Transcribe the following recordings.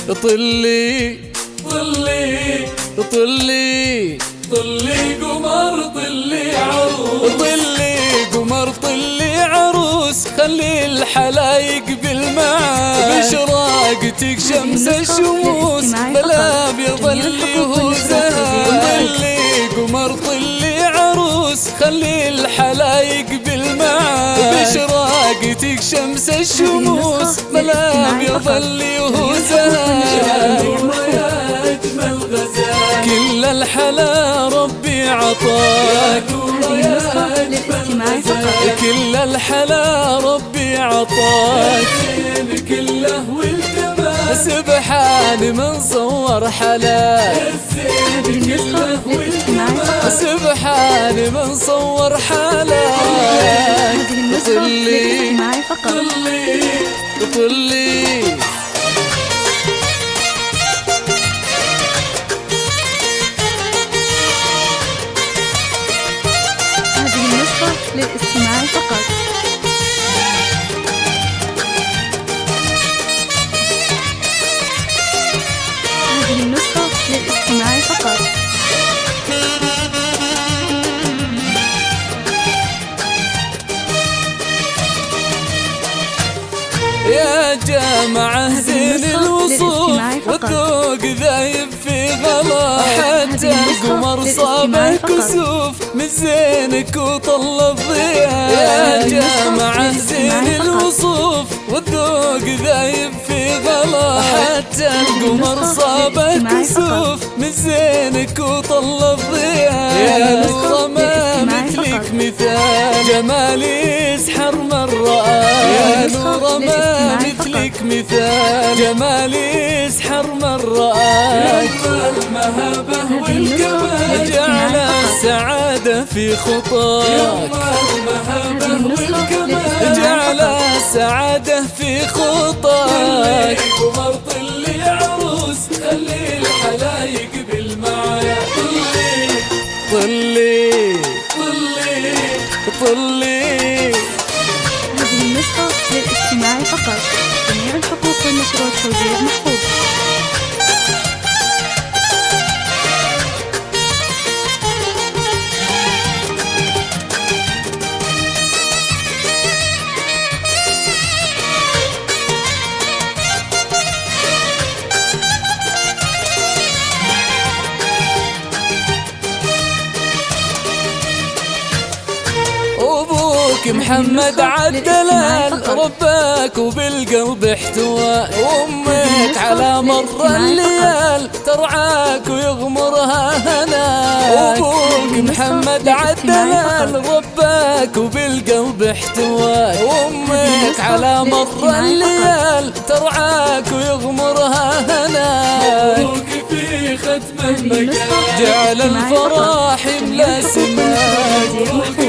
طلي طلي طلي طلي قمر طلي عروس، طلي قمر طلي عروس، خلي الحلايق بالمعاد بشراقتك شمس الشموس بلا بيظل يهوزها. طلي قمر طلي عروس، خلي الحلايق بالمعاد بشراقتك شمس الشموس بلا بيظل يهوزها. يا أجمل غزال كل الحلا ربي عطاك، كل الحلا ربي عطاك، كله والجمال سبحان من صور حلاك، سبحان من صور حلاك. طلي طلي طلي للاستماع فقط. هذه النسخة للاستماع فقط. يا جامعة زين الوصوف والذوق ذايب في غلا، حتى القمر صابه كسوف من زينك وطل الضياء. يا جامعة زين الوصوف والذوق ذايب في غلا، حتى القمر صابه كسوف من زينك وطل الضياء. يا نور ما مثلك مثال جمالي يسحر من رآك، يا نور ما مثلك مثال جمالي يسحر من رآك. المهابة والكمال جعل السعادة في خطاك، المهابة والكمال جعل السعادة في خطاك. قمر طلي عروس، خلي الحلايق بالمعاد. طلي طلي طلي هذه النسخة للاستماع فقط. جميع الحقوق والنشر والتوزيع محفوظ. أبوك محمد عالدلال رباك وبالقلب احتواك، وأمك على مر الليال ترعاك ويغمرها هناك. أبوك محمد عالدلال رباك وبالقلب احتواك، وأمك على مر الليال ترعاك ويغمرها هناك. أبوك في ختم المكان جعل الفرح يملا سماك،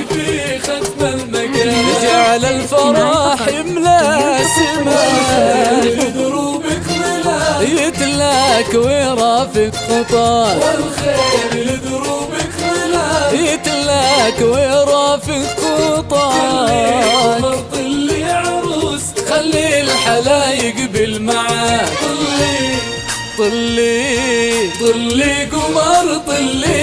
في ختم المكان جعل الفرح يملا سماك. لدروبك ظلال يتلاك ويرافق خطاك، والخير لدروبك ظلال. يتلاك ويرافق خطاك. قمر طلي عروس، خلي الحلايق بالمعاد. طلي طلي طلي قمر طلي